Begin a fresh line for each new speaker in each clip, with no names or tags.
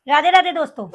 राधे राधे दोस्तों।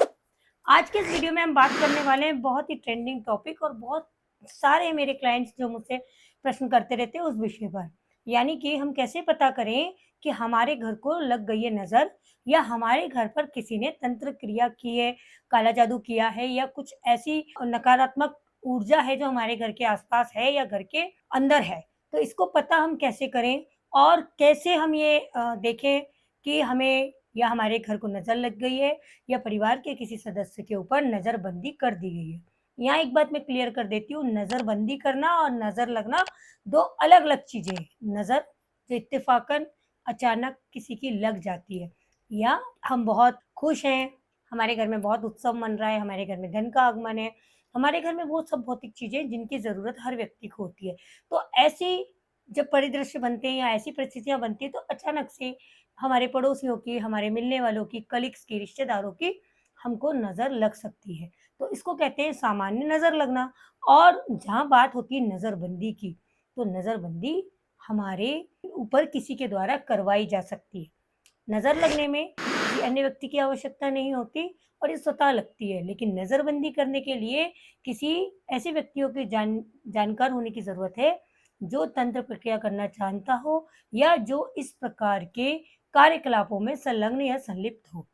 आज के इस वीडियो में हम बात करने वाले हैं बहुत ही ट्रेंडिंग टॉपिक और बहुत सारे मेरे क्लाइंट्स जो मुझसे प्रश्न करते रहते हैं उस विषय पर, यानी कि हम कैसे पता करें कि हमारे घर को लग गई है नज़र या हमारे घर पर किसी ने तंत्र क्रिया की है, काला जादू किया है या कुछ ऐसी नकारात्मक ऊर्जा है जो हमारे घर के आसपास है या घर के अंदर है। तो इसको पता हम कैसे करें और कैसे हम ये देखें कि हमें या हमारे घर को नज़र लग गई है या परिवार के किसी सदस्य के ऊपर नज़रबंदी कर दी गई है। यहाँ एक बात मैं क्लियर कर देती हूँ, नज़रबंदी करना और नज़र लगना 2 अलग-अलग चीज़ें हैं। नज़र जो इत्तेफ़ाकन अचानक किसी की लग जाती है या हम बहुत खुश हैं, हमारे घर में बहुत उत्सव मन रहा है, हमारे घर में धन का आगमन है, हमारे घर में वो सब भौतिक चीज़ें जिनकी ज़रूरत हर व्यक्ति को होती है। तो ऐसी जब परिदृश्य बनते हैं या ऐसी परिस्थितियाँ बनती हैं तो अचानक से हमारे पड़ोसियों की, हमारे मिलने वालों की, कलीग्स की, रिश्तेदारों की हमको नज़र लग सकती है। तो इसको कहते हैं सामान्य नज़र लगना। और जहाँ बात होती है नज़रबंदी की, तो नज़रबंदी हमारे ऊपर किसी के द्वारा करवाई जा सकती है। नज़र लगने में किसी अन्य व्यक्ति की आवश्यकता नहीं होती और ये स्वतः लगती है, लेकिन नज़रबंदी करने के लिए किसी ऐसे व्यक्तियों की जानकार होने की ज़रूरत है, जो तंत्र प्रक्रिया करना जानता हो या जो इस प्रकार के कार्यकलापों में संलग्न या संलिप्त हो।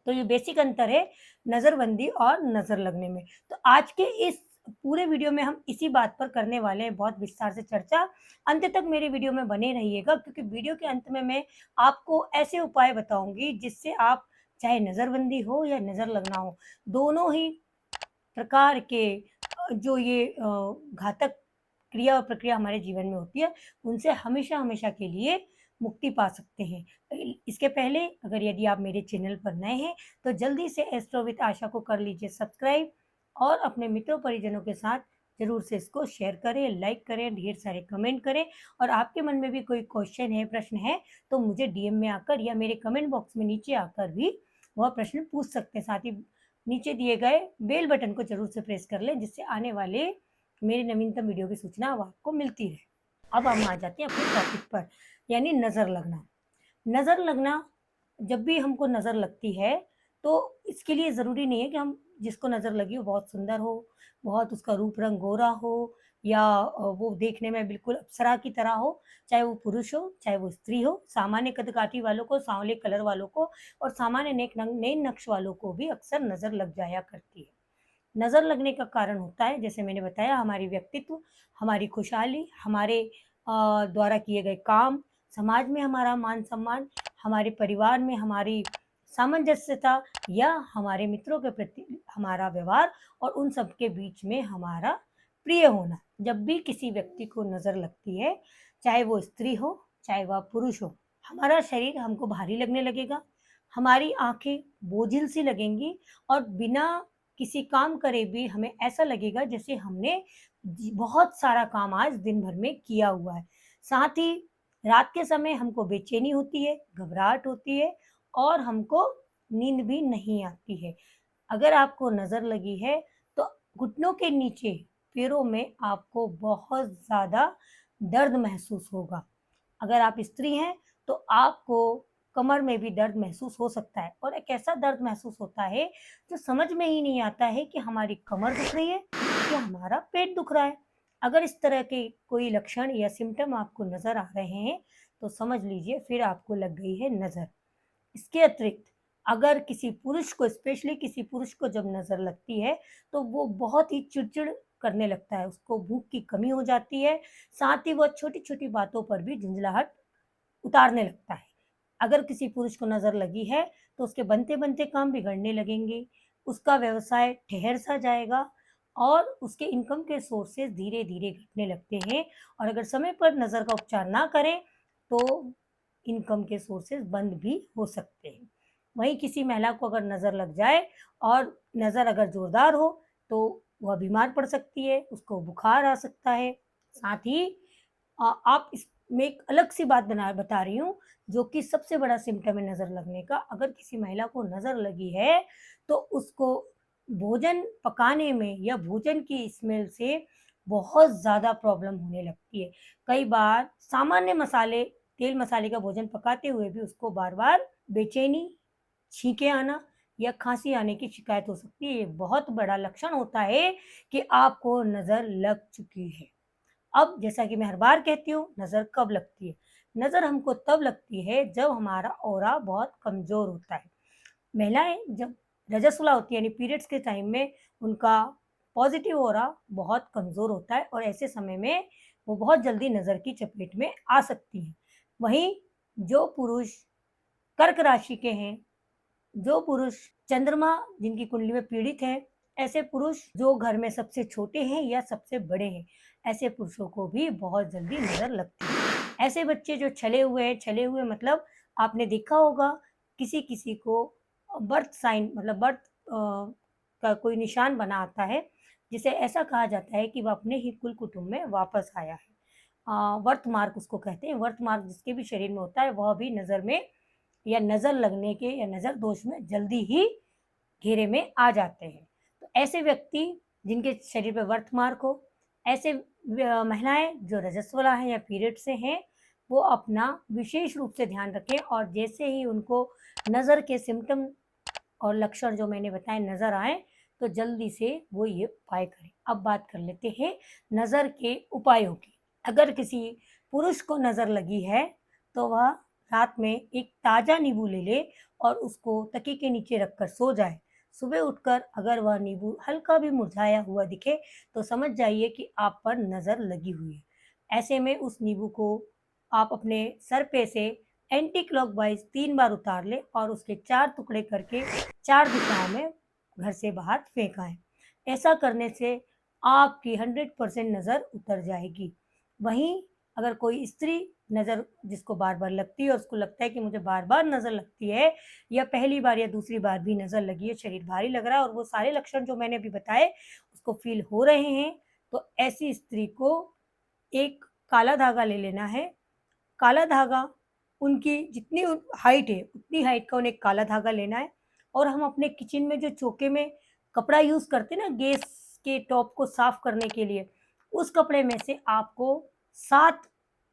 तो ये बेसिक अंतर है नज़रबंदी और नज़र लगने में। तो आज के इस पूरे वीडियो में हम इसी बात पर करने वाले हैं बहुत विस्तार से चर्चा। अंत तक मेरे वीडियो में बने रहिएगा क्योंकि वीडियो के अंत में मैं आपको ऐसे उपाय बताऊँगी जिससे आप चाहे नज़रबंदी हो या नज़र लगना हो, दोनों ही प्रकार के जो ये घातक क्रिया और प्रक्रिया हमारे जीवन में होती है, उनसे हमेशा-हमेशा के लिए मुक्ति पा सकते हैं। इसके पहले अगर यदि आप मेरे चैनल पर नए हैं, तो जल्दी से एस्ट्रो विद आशा को कर लीजिए सब्सक्राइब और अपने मित्रों परिजनों के साथ ज़रूर से इसको शेयर करें, लाइक करें, ढेर सारे कमेंट करें और आपके मन में भी कोई क्वेश्चन है, प्रश्न है, तो मुझे डीएम में आकर या मेरे कमेंट बॉक्स में नीचे आकर भी वह प्रश्न पूछ सकते हैं। साथ ही नीचे दिए गए बेल बटन को ज़रूर से प्रेस कर लें जिससे आने वाले मेरे नवीनतम वीडियो की सूचना अब आपको मिलती रहे। अब हम आ जाते हैं अपने टॉपिक पर, यानी नज़र लगना। नज़र लगना जब भी हमको नज़र लगती है, तो इसके लिए ज़रूरी नहीं है कि हम जिसको नज़र लगी हो बहुत सुंदर हो, बहुत उसका रूप रंग गोरा हो या वो देखने में बिल्कुल अप्सरा की तरह हो, चाहे वो पुरुष हो, चाहे वो स्त्री हो। सामान्य कद-काठी वालों को, सांवले कलर वालों को और सामान्य नेक नक्श वालों को भी अक्सर नज़र लग जाया करती है। नज़र लगने का कारण होता है जैसे मैंने बताया हमारी व्यक्तित्व, हमारी खुशहाली, हमारे द्वारा किए गए काम, समाज में हमारा मान-सम्मान, हमारे परिवार में हमारी सामंजस्यता या हमारे मित्रों के प्रति हमारा व्यवहार और उन सब के बीच में हमारा प्रिय होना। जब भी किसी व्यक्ति को नज़र लगती है, चाहे वो स्त्री हो, चाहे वह पुरुष हो, हमारा शरीर हमको भारी लगने लगेगा, हमारी आँखें बोझिल सी लगेंगी और बिना किसी काम करे भी हमें ऐसा लगेगा जैसे हमने बहुत सारा काम आज दिन भर में किया हुआ है। साथ ही रात के समय हमको बेचैनी होती है, घबराहट होती है और हमको नींद भी नहीं आती है। अगर आपको नज़र लगी है तो घुटनों के नीचे पैरों में आपको बहुत ज़्यादा दर्द महसूस होगा। अगर आप स्त्री हैं तो आपको कमर में भी दर्द महसूस हो सकता है और एक ऐसा दर्द महसूस होता है जो समझ में ही नहीं आता है कि हमारी कमर दुख रही है या हमारा पेट दुख रहा है। अगर इस तरह के कोई लक्षण या सिम्पटम आपको नज़र आ रहे हैं तो समझ लीजिए फिर आपको लग गई है नज़र। इसके अतिरिक्त अगर किसी पुरुष को स्पेशली किसी पुरुष को जब नज़र लगती है तो वो बहुत ही चिड़चिड़ करने लगता है, उसको भूख की कमी हो जाती है, साथ ही वह छोटी-छोटी बातों पर भी झुँझलाहट उतारने लगता है। अगर किसी पुरुष को नज़र लगी है तो उसके बनते-बनते काम बिगड़ने लगेंगे, उसका व्यवसाय ठहर-सा जाएगा और उसके इनकम के सोर्सेज़ धीरे-धीरे घटने लगते हैं और अगर समय पर नज़र का उपचार ना करें तो इनकम के सोर्सेज़ बंद भी हो सकते हैं। वहीं किसी महिला को अगर नज़र लग जाए और नज़र अगर ज़ोरदार हो तो वह बीमार पड़ सकती है, उसको बुखार आ सकता है। साथ ही आप इसमें एक अलग सी बात बता रही हूँ जो कि सबसे बड़ा सिम्पटम है नज़र लगने का। अगर किसी महिला को नज़र लगी है तो उसको भोजन पकाने में या भोजन की स्मेल से बहुत ज़्यादा प्रॉब्लम होने लगती है। कई बार सामान्य मसाले तेल मसाले का भोजन पकाते हुए भी उसको बार-बार बेचैनी, छींकें आना या खांसी आने की शिकायत हो सकती है। ये बहुत बड़ा लक्षण होता है कि आपको नज़र लग चुकी है। अब जैसा कि मैं हर बार कहती हूँ, नज़र कब लगती है? नज़र हमको तब लगती है जब हमारा ऑरा बहुत कमज़ोर होता है। महिलाएँ जब रजस्वला होती है यानी पीरियड्स के टाइम में उनका पॉज़िटिव ऑरा बहुत कमज़ोर होता है और ऐसे समय में वो बहुत जल्दी नज़र की चपेट में आ सकती हैं। वहीं जो पुरुष कर्क राशि के हैं, जो पुरुष चंद्रमा जिनकी कुंडली में पीड़ित है, ऐसे पुरुष जो घर में सबसे छोटे हैं या सबसे बड़े हैं, ऐसे पुरुषों को भी बहुत जल्दी नज़र लगती है। ऐसे बच्चे जो छले हुए हैं, छले हुए मतलब आपने देखा होगा किसी-किसी को बर्थ साइन मतलब बर्थ का कोई निशान बना आता है, जिसे ऐसा कहा जाता है कि वह अपने ही कुल कुटुंब में वापस आया है। बर्थ मार्क उसको कहते हैं, बर्थ मार्क जिसके भी शरीर में होता है, वह भी नज़र में या नज़र लगने के या नज़र दोष में जल्दी ही घेरे में आ जाते हैं। तो ऐसे व्यक्ति जिनके शरीर पे बर्थ मार्क हो, ऐसे महिलाएँ जो रजस्वला हैं या पीरियड से हैं, वो अपना विशेष रूप से ध्यान रखें और जैसे ही उनको नज़र के सिम्पटम और लक्षण जो मैंने बताए नज़र आएँ, तो जल्दी से वो ये उपाय करें। अब बात कर लेते हैं नज़र के उपायों की। अगर किसी पुरुष को नज़र लगी है, तो वह रात में एक ताज़ा नींबू ले ले और उसको तकिए के नीचे रखकर सो जाए। सुबह उठकर अगर वह नींबू हल्का भी मुरझाया हुआ दिखे, तो समझ जाइए कि आप पर नज़र लगी हुई है। ऐसे में उस नींबू को आप अपने सर पे से एंटी क्लॉकवाइज़ 3 बार उतार लें और उसके 4 टुकड़े करके 4 दिशाओं में घर से बाहर फेंक आएँ। ऐसा करने से आपकी 100% नज़र उतर जाएगी। वहीं अगर कोई स्त्री नज़र जिसको बार-बार लगती है और उसको लगता है कि मुझे बार-बार नज़र लगती है या पहली बार या दूसरी बार भी नज़र लगी है, शरीर भारी लग रहा है और वो सारे लक्षण जो मैंने अभी बताए उसको फ़ील हो रहे हैं, तो ऐसी स्त्री को एक काला धागा ले लेना है। काला धागा उनकी जितनी हाइट है, उतनी हाइट का उन्हें काला धागा लेना है और हम अपने किचन में जो चौके में कपड़ा यूज़ करते हैं ना गैस के टॉप को साफ करने के लिए, उस कपड़े में से आपको 7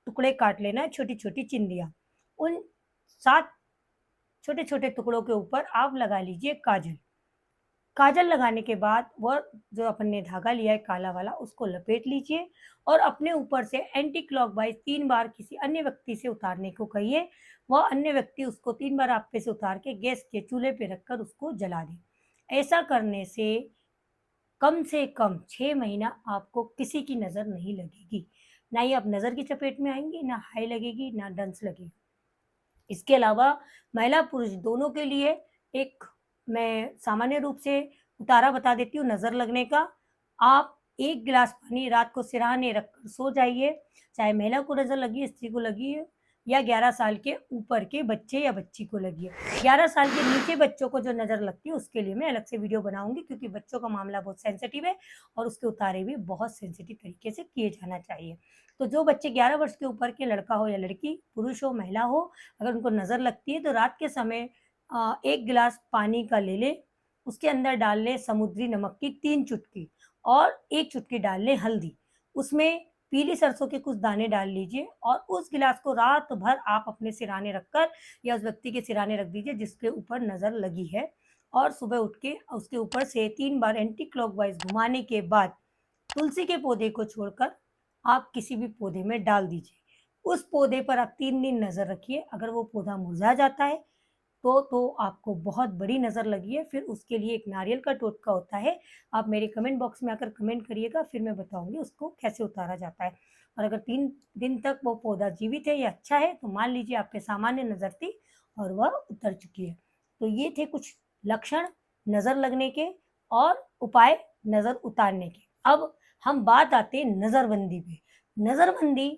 टुकड़े काट लेना है, छोटी-छोटी चिंदियाँ। उन 7 छोटे-छोटे टुकड़ों के ऊपर आप लगा लीजिए काजल। काजल लगाने के बाद वह जो अपन ने धागा लिया है काला वाला उसको लपेट लीजिए और अपने ऊपर से एंटी क्लॉकवाइज 3 बार किसी अन्य व्यक्ति से उतारने को कहिए। वह अन्य व्यक्ति उसको 3 बार आप पे से उतार के गैस के चूल्हे पे रखकर उसको जला दें। ऐसा करने से कम 6 महीना आपको किसी की नज़र नहीं लगेगी। ना ही आप नज़र की चपेट में आएँगी, ना हाई लगेगी, ना डंस लगेगा। इसके अलावा महिला-पुरुष दोनों के लिए एक मैं सामान्य रूप से उतारा बता देती हूँ नज़र लगने का। आप 1 गिलास पानी रात को सिरहाने रखकर सो जाइए, चाहे महिला को नज़र लगी है, स्त्री को लगी है या 11 साल के ऊपर के बच्चे या बच्ची को लगी है। 11 साल के नीचे बच्चों को जो नज़र लगती है उसके लिए मैं अलग से वीडियो बनाऊँगी क्योंकि बच्चों का मामला बहुत सेंसिटिव है और उसके उतारे भी बहुत सेंसिटिव तरीके से किए जाना चाहिए। तो जो बच्चे 11 वर्ष के ऊपर के लड़का हो या लड़की, पुरुष हो, महिला हो, अगर उनको नज़र लगती है तो रात के समय 1 गिलास पानी का ले लें, उसके अंदर डाल लें समुद्री नमक की 3 चुटकी और 1 चुटकी डाल लें हल्दी। उसमें पीली सरसों के कुछ दाने डाल लीजिए और उस गिलास को रात भर आप अपने सिरहाने रखकर या उस व्यक्ति के सिरहाने रख दीजिए जिसके ऊपर नज़र लगी है और सुबह उठ के उसके ऊपर से 3 बार एंटी क्लॉकवाइज़ घुमाने के बाद तुलसी के पौधे को छोड़कर आप किसी भी पौधे में डाल दीजिए। उस पौधे पर आप 3 दिन नज़र रखिए, अगर वो पौधा मुरझा जाता है तो आपको बहुत बड़ी नज़र लगी है, फिर उसके लिए एक नारियल का टोटका होता है। आप मेरे कमेंट बॉक्स में आकर कमेंट करिएगा, फिर मैं बताऊँगी उसको कैसे उतारा जाता है। और अगर 3 दिन तक वो पौधा जीवित है या अच्छा है, तो मान लीजिए आप पे सामान्य नज़र थी और वह उतर चुकी है। तो ये थे कुछ लक्षण नज़र लगने के और उपाय नज़र उतारने के। अब हम बात आते हैं नज़रबंदी पे। नज़रबंदी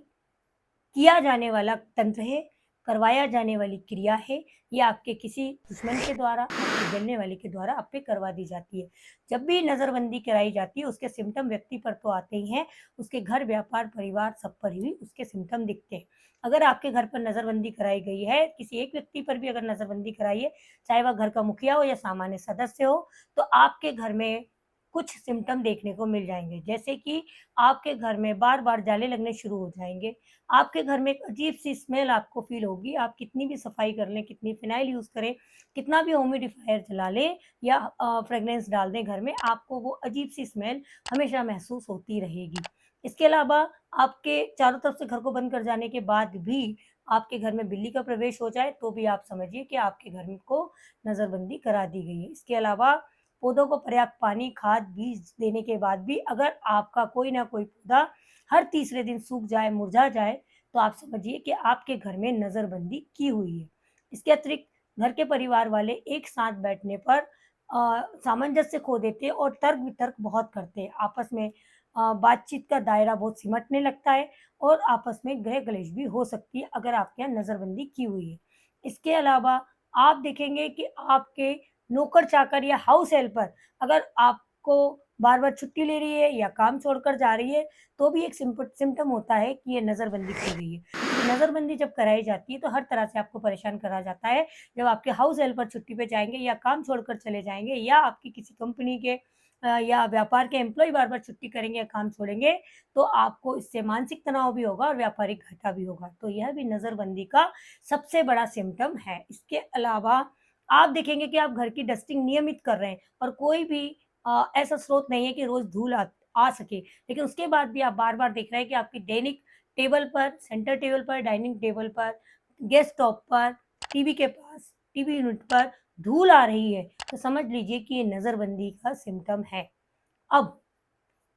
किया जाने वाला तंत्र है, करवाया जाने वाली क्रिया है, या आपके किसी दुश्मन के द्वारा, आपके जलने वाले के द्वारा आप पे करवा दी जाती है। जब भी नज़रबंदी कराई जाती है, उसके सिम्पटम व्यक्ति पर तो आते ही हैं, उसके घर, व्यापार, परिवार सब पर भी उसके सिम्पटम दिखते हैं। अगर आपके घर पर नज़रबंदी कराई गई है, किसी एक व्यक्ति पर भी अगर नज़रबंदी कराई है, चाहे वह घर का मुखिया हो या सामान्य सदस्य हो, तो आपके घर में कुछ सिम्पटम देखने को मिल जाएँगे। जैसे कि आपके घर में बार-बार जाले लगने शुरू हो जाएँगे, आपके घर में एक अजीब-सी स्मेल आपको फ़ील होगी, आप कितनी भी सफाई कर लें, कितनी फ़िनाइल यूज़ करें, कितना भी ह्यूमिडिफ़ायर चला लें या फ्रेग्रेंस डाल दें घर में, आपको वो अजीब-सी स्मेल हमेशा महसूस होती रहेगी। इसके अलावा आपके चारों तरफ से घर को बंद कर जाने के बाद भी आपके घर में बिल्ली का प्रवेश हो जाए, तो भी आप समझिए कि आपके घर को नज़रबंदी करा दी गई है। इसके अलावा पौधों को पर्याप्त पानी, खाद, बीज देने के बाद भी अगर आपका कोई ना कोई पौधा हर तीसरे दिन सूख जाए, मुरझा जाए, तो आप समझिए कि आपके घर में नज़रबंदी की हुई है। इसके अतिरिक्त घर के परिवार वाले एक साथ बैठने पर सामंजस्य खो देते हैं और तर्क-वितर्क बहुत करते हैं। आपस में बातचीत का दायरा बहुत सिमटने लगता है और आपस में गृह-कलेश भी हो सकती है अगर आपके यहाँ नज़रबंदी की हुई है। इसके अलावा आप देखेंगे कि आपके नौकर-चाकर या हाउस हेल्पर अगर आपको बार-बार छुट्टी ले रही है या काम छोड़कर जा रही है, तो भी एक सिम्पटम होता है कि ये नज़रबंदी की गई है। तो नज़रबंदी जब कराई जाती है, तो हर तरह से आपको परेशान करा जाता है। जब आपके हाउस हेल्पर छुट्टी पे जाएँगे या काम छोड़कर चले जाएँगे या आपकी किसी कंपनी के या व्यापार के एम्प्लॉयी बार-बार छुट्टी करेंगे या काम छोड़ेंगे, तो आपको इससे मानसिक तनाव भी होगा और व्यापारिक घाटा भी होगा। तो यह भी नज़रबंदी का सबसे बड़ा सिम्पटम है। इसके अलावा आप देखेंगे कि आप घर की डस्टिंग नियमित कर रहे हैं और कोई भी ऐसा स्रोत नहीं है कि रोज़ धूल आ आ सके। लेकिन उसके बाद भी आप बार-बार देख रहे हैं कि आपकी दैनिक टेबल पर, सेंटर टेबल पर, डाइनिंग टेबल पर, गैस टॉप पर, टीवी के पास, टीवी यूनिट पर धूल आ रही है, तो समझ लीजिए कि ये नज़रबंदी का सिम्पटम है। अब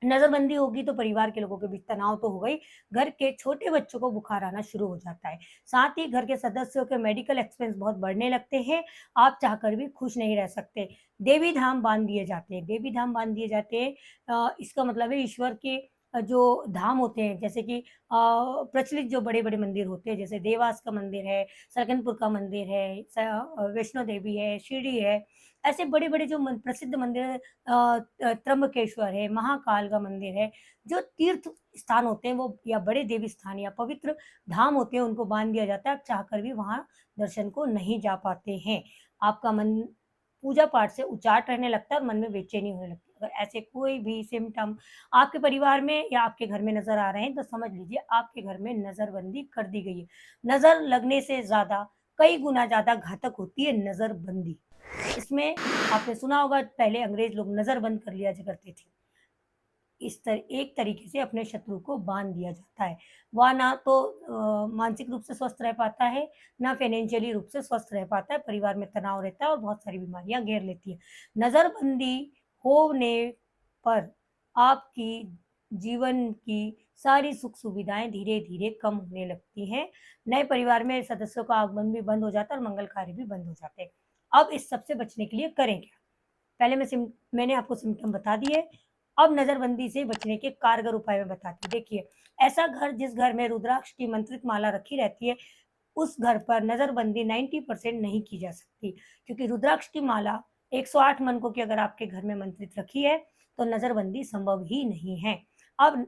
नज़रबंदी होगी तो परिवार के लोगों के बीच तनाव तो होगा ही, घर के छोटे बच्चों को बुखार आना शुरू हो जाता है। साथ ही घर के सदस्यों के मेडिकल एक्सपेंस बहुत बढ़ने लगते हैं, आप चाहकर भी खुश नहीं रह सकते। देवी धाम बाँध दिए जाते हैं, देवी धाम बाँध दिए जाते हैं इसका मतलब है ईश्वर के जो धाम होते हैं जैसे कि प्रचलित जो बड़े-बड़े मंदिर होते हैं जैसे देवास का मंदिर है, सलकनपुर का मंदिर है, वैष्णो देवी है, शिरडी है, ऐसे बड़े-बड़े जो प्रसिद्ध मंदिर हैं त्र्यंबकेश्वर है, महाकाल का मंदिर है, जो तीर्थ स्थान होते हैं वो या बड़े देवी स्थान या पवित्र धाम होते हैं उनको बाँध दिया जाता है, आप चाहकर भी वहाँ दर्शन को नहीं जा पाते हैं। आपका मन पूजा-पाठ से उचाट रहने लगता है और मन में बेचैनी होने लगती है। अगर ऐसे कोई भी सिम्पटम आपके परिवार में या आपके घर में नज़र आ रहे हैं, तो समझ लीजिए आपके घर में नज़रबंदी कर दी गई है। नज़र लगने से ज़्यादा कई गुना ज़्यादा घातक होती है नज़रबंदी। इसमें आपने सुना होगा पहले अंग्रेज लोग नज़रबंद कर लिया करते थे। एक तरीके से अपने शत्रु को बाँध दिया जाता है। वह ना तो मानसिक रूप से स्वस्थ रह पाता है, ना फाइनेंशियली रूप से स्वस्थ रह पाता है, परिवार में तनाव रहता है और बहुत सारी बीमारियाँ घेर लेती हैं। नज़रबंदी होने पर आपकी जीवन की सारी सुख-सुविधाएँ धीरे-धीरे कम होने लगती हैं। नए परिवार में सदस्यों का आगमन भी बंद हो जाता है और मंगल कार्य भी बंद हो जाते हैं। अब इस सब से बचने के लिए करें क्या? पहले मैंने आपको सिम्पटम बता दिए, अब नज़रबंदी से बचने के कारगर उपाय मैं बताती हूँ। देखिए, ऐसा घर जिस घर में रुद्राक्ष की मंत्रित माला रखी रहती है, उस घर पर नज़रबंदी 90% नहीं की जा सकती, क्योंकि रुद्राक्ष की माला 108 मनकों की अगर आपके घर में मंत्रित रखी है, तो नज़रबंदी संभव ही नहीं है। अब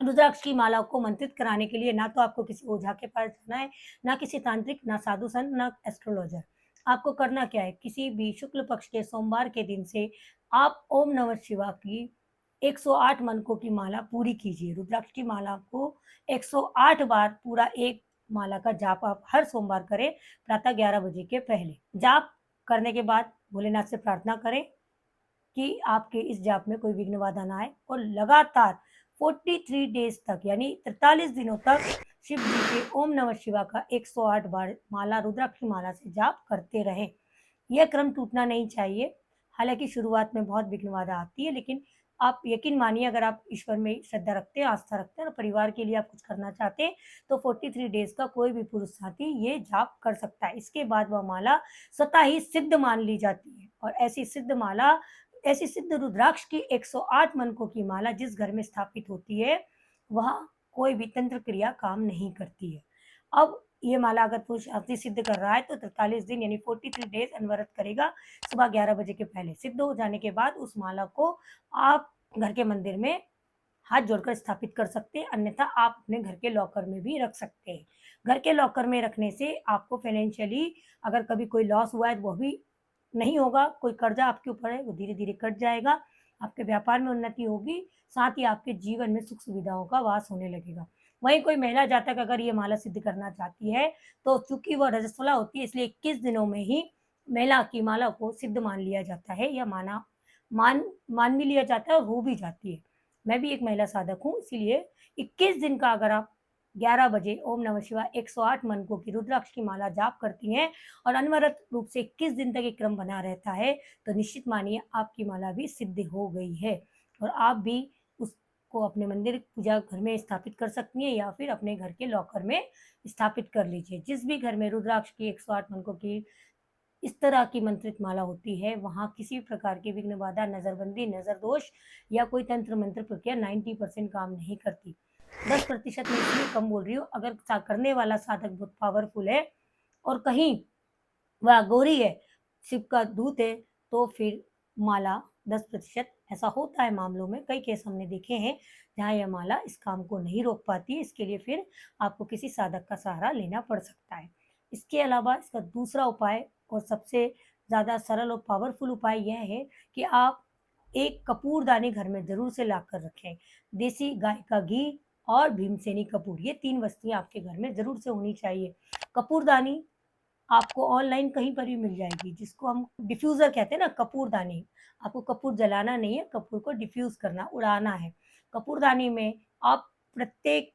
रुद्राक्ष की माला को मंत्रित कराने के लिए ना तो आपको किसी ओझा के पास जाना है, ना किसी तांत्रिक, ना साधु संत, ना एस्ट्रोलॉजर। आपको करना क्या है, किसी भी शुक्ल पक्ष के सोमवार के दिन से आप ओम नमः शिवाय की 108 मनकों की माला पूरी कीजिए। रुद्राक्ष की माला को 108 बार पूरा एक माला का जाप आप हर सोमवार करें, प्रातः 11 बजे के पहले। जाप करने के बाद भोलेनाथ से प्रार्थना करें कि आपके इस जाप में कोई विघ्न बाधा ना आए और लगातार 43 डेज़ तक यानी 43 दिनों तक शिव जी के ओम नमः शिवाय का 108 बार माला रुद्राक्ष की माला से जाप करते रहें। यह क्रम टूटना नहीं चाहिए। हालाँकि शुरुआत में बहुत विघ्न बाधा आती है, लेकिन आप यकीन मानिए अगर आप ईश्वर में श्रद्धा रखते हैं, आस्था रखते हैं और परिवार के लिए आप कुछ करना चाहते हैं, तो 43 डेज़ का कोई भी पुरुष साथी ये जाप कर सकता है। इसके बाद वह माला स्वतः ही सिद्ध मान ली जाती है और ऐसी सिद्ध रुद्राक्ष की 108 मनकों की माला जिस घर में स्थापित होती है, वहाँ कोई भी तंत्र क्रिया काम नहीं करती है। अब ये माला अगर पुरुष अति सिद्ध कर रहा है तो 43 दिन यानी 43 डेज़ अनवरत करेगा, सुबह 11 बजे के पहले। सिद्ध हो जाने के बाद उस माला को आप घर के मंदिर में हाथ जोड़कर स्थापित कर सकते हैं, अन्यथा आप अपने घर के लॉकर में भी रख सकते हैं। घर के लॉकर में रखने से आपको फाइनेंशियली अगर कभी कोई लॉस हुआ है तो वो भी नहीं होगा, कोई कर्जा आपके ऊपर है वो धीरे-धीरे कट जाएगा आपके व्यापार में उन्नति होगी, साथ ही आपके जीवन में सुख सुविधाओं का वास होने लगेगा। वहीं कोई महिला जातक अगर ये माला सिद्ध करना चाहती है, तो चूँकि वह रजस्वला होती है, इसलिए 21 दिनों में ही महिला की माला को सिद्ध मान लिया जाता है, या मान भी लिया जाता है और हो भी जाती है। मैं भी एक महिला साधक हूँ, इसीलिए 21 दिन का अगर आप 11 बजे ओम नमः शिवाय 108 मनकों की रुद्राक्ष की माला जाप करती हैं और अनवरत रूप से 21 दिन तक ये क्रम बना रहता है, तो निश्चित मानिए आपकी माला भी सिद्ध हो गई है और आप भी उसको अपने मंदिर पूजा घर में स्थापित कर सकती हैं, या फिर अपने घर के लॉकर में स्थापित कर लीजिए। जिस भी घर में रुद्राक्ष की 108 मनकों की इस तरह की मंत्रित माला होती है, वहाँ किसी भी प्रकार की विघ्न बाधा, नज़रबंदी, नज़र दोष या कोई तंत्र मंत्र प्रक्रिया 90% काम नहीं करती। 10% मैं इसलिए कम बोल रही हूँ, अगर करने वाला साधक बहुत पावरफुल है और कहीं वह अघोरी है, शिव का दूत है, तो फिर माला 10% ऐसा होता है मामलों में, कई केस हमने देखे हैं जहाँ यह माला इस काम को नहीं रोक पाती। इसके लिए फिर आपको किसी साधक का सहारा लेना पड़ सकता है। इसके अलावा इसका दूसरा उपाय और सबसे ज़्यादा सरल और पावरफुल उपाय यह है कि आप एक कपूरदानी घर में ज़रूर से लाकर रखें। देसी गाय का घी और भीमसेनी कपूर, ये 3 वस्तुएँ आपके घर में ज़रूर से होनी चाहिए। कपूरदानी आपको ऑनलाइन कहीं पर भी मिल जाएगी, जिसको हम डिफ्यूज़र कहते हैं ना, कपूरदानी। आपको कपूर जलाना नहीं है, कपूर को डिफ्यूज़ करना, उड़ाना है। कपूरदानी में आप प्रत्येक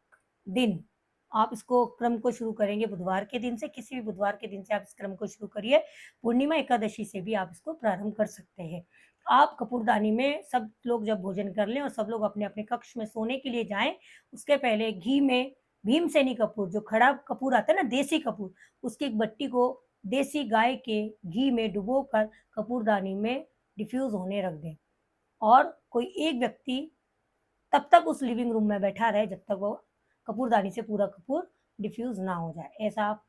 दिन आप इसको क्रम को शुरू करेंगे बुधवार के दिन से, किसी भी बुधवार के दिन से आप इस क्रम को शुरू करिए। पूर्णिमा एकादशी से भी आप इसको प्रारंभ कर सकते हैं। आप कपूरदानी में सब लोग जब भोजन कर लें और सब लोग अपने-अपने कक्ष में सोने के लिए जाएँ, उसके पहले घी में भीमसेनी कपूर, जो खड़ा कपूर आता है ना, देसी कपूर, उसकी एक बट्टी को देसी गाय के घी में डुबोकर कपूरदानी में डिफ्यूज़ होने रख दें और कोई एक व्यक्ति तब तक उस लिविंग रूम में बैठा रहे जब तक वो कपूरदानी से पूरा कपूर डिफ्यूज़ ना हो जाए। ऐसा आप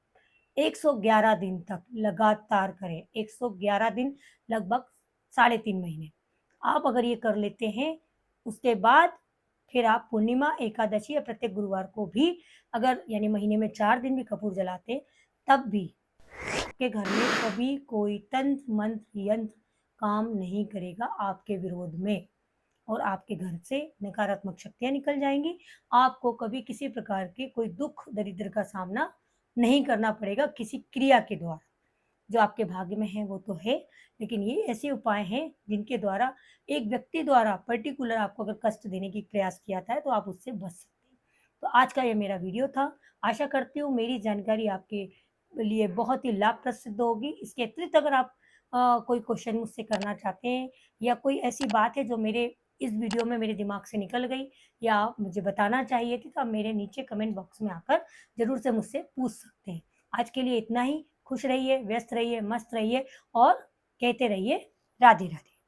111 दिन तक लगातार करें, 111 दिन लगभग साढ़े 3 महीने। आप अगर ये कर लेते हैं, उसके बाद फिर आप पूर्णिमा, एकादशी या प्रत्येक गुरुवार को भी अगर यानी महीने में 4 दिन भी कपूर जलाते, तब भी आपके घर में कभी कोई तंत्र, मंत्र, यंत्र काम नहीं करेगा आपके विरोध में और आपके घर से नकारात्मक शक्तियाँ निकल जाएँगी। आपको कभी किसी प्रकार के कोई दुःख, दरिद्र का सामना नहीं करना पड़ेगा किसी क्रिया के द्वारा। जो आपके भाग्य में है वो तो है, लेकिन ये ऐसे उपाय हैं जिनके द्वारा एक व्यक्ति द्वारा पर्टिकुलर आपको अगर कष्ट देने की प्रयास किया जाता है, तो आप उससे बच सकते हैं। तो आज का ये मेरा वीडियो था। आशा करती हूँ मेरी जानकारी आपके लिए बहुत ही लाभप्रद सिद्ध होगी। इसके अतिरिक्त अगर आप कोई क्वेश्चन मुझसे करना चाहते हैं या कोई ऐसी बात है जो मेरे इस वीडियो में मेरे दिमाग से निकल गई या मुझे बताना चाहिए थी, तो आप मेरे नीचे कमेंट बॉक्स में आकर ज़रूर से मुझसे पूछ सकते हैं। आज के लिए इतना ही। खुश रहिए, व्यस्त रहिए, मस्त रहिए और कहते रहिए राधे राधे।